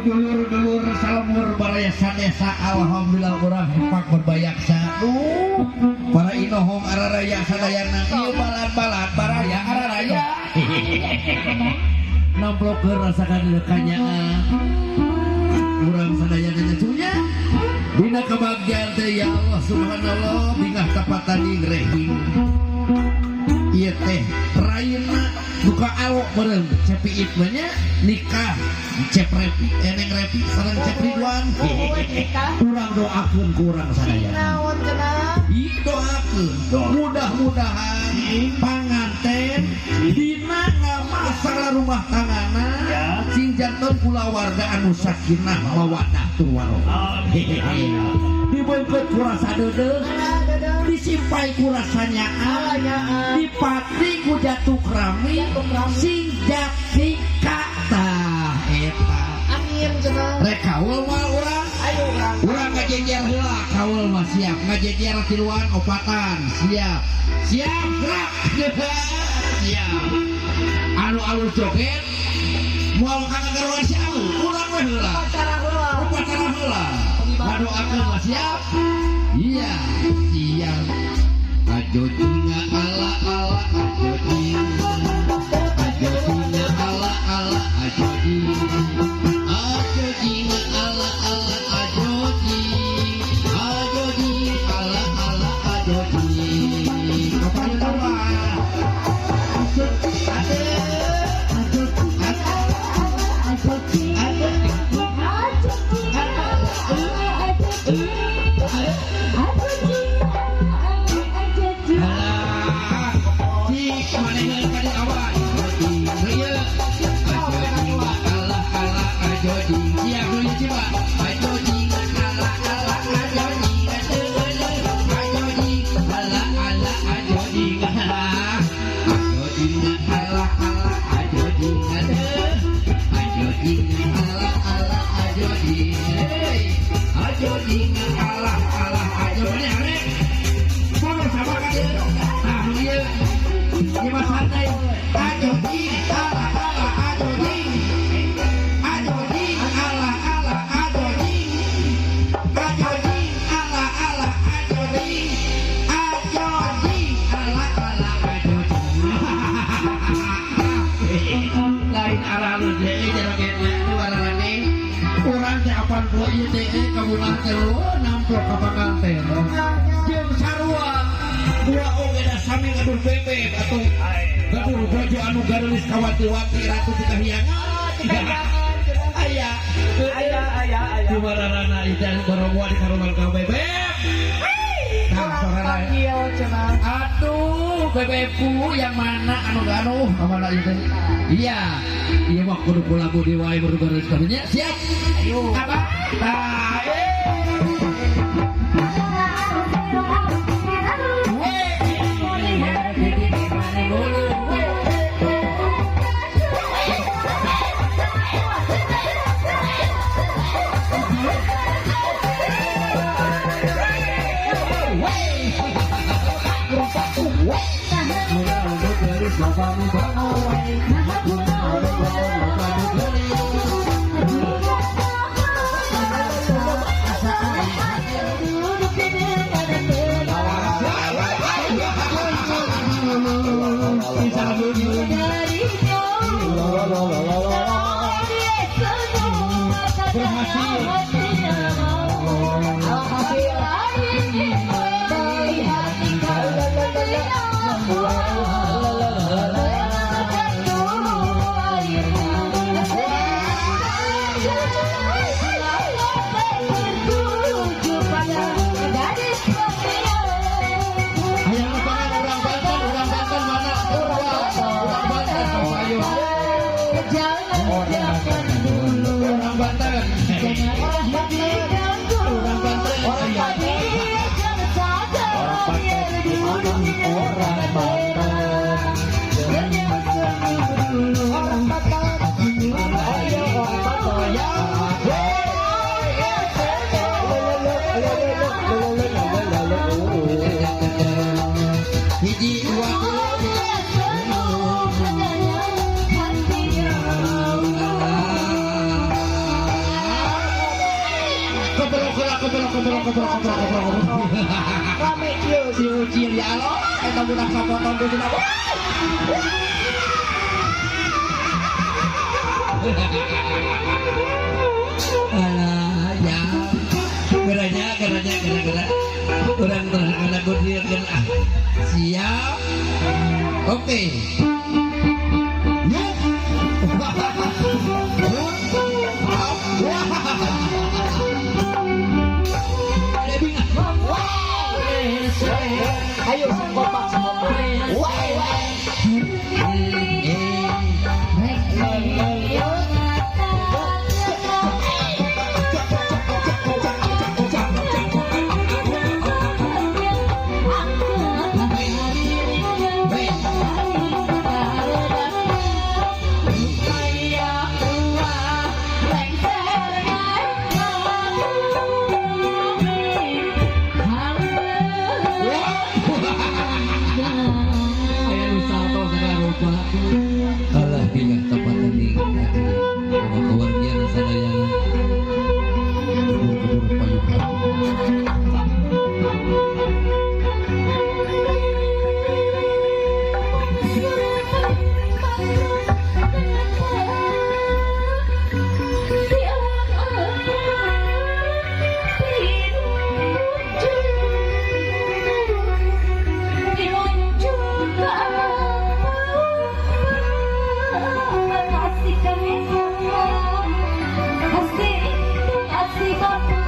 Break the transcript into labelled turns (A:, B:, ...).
A: Dulur-dulur salmur barayasan desa alhamdulillah urang hepak berbayaksa. Para inohong araraya sadayana ieu balad-balad baraya araraya. Namplok rasakan lekanya. Urang sadayana nyacunya. Dina kebahagiaan teh ya Allah subhanallah bingah tapatan di rehing. Ieu teh rayeuna buka awok bareng cepiit banyak nikah cep repi eneng repi sareng cep Ridwan kurang doakeun kurang sadaya doakeun mudah-mudahan panganten dina ngamasala rumah tanggana sing janten kulawarga anu sakinah mawaddah turwarohmah dibeungkeut kurasa deudeuh disimpai kurasanya dipati ku jatuh kerami sing jati kata eta angin cenah rek kaul mah urang ayo urang ngajejer heula kaul mah siap ngajejer tiluan opatan siap gerak siap anu alus joget moal kagaruan si alu urang we heula upacara heula ngadoakeun mah siap iya siap ajo jinga ala ala ajo jinga ala ala ajo jinga ala ala ajo jinga ala ala ajo jinga kapan tawa kabulan telu namplok kapakan telo jeung sarua dua oge da sami ngadur bebek atuh gaduh bojo anu garulis kawati-wati ratu tikahiyangan aya di mararana idan borobuan di karumal ka bebek aduh bebeku yang mana anu mana itu? Iya mah kudu lagu di wae baru sekalinya siap. Ayo. Apa? Kami si ucil ya Allah, kita budak sapotong di sini. Alah ya, geranya, orang terhadap gudir gelah. Siap, oke. Ayo kompak semua. Allah tinggal tempat ini kewargian sadaya kubur payung
B: Asik, asik, asik,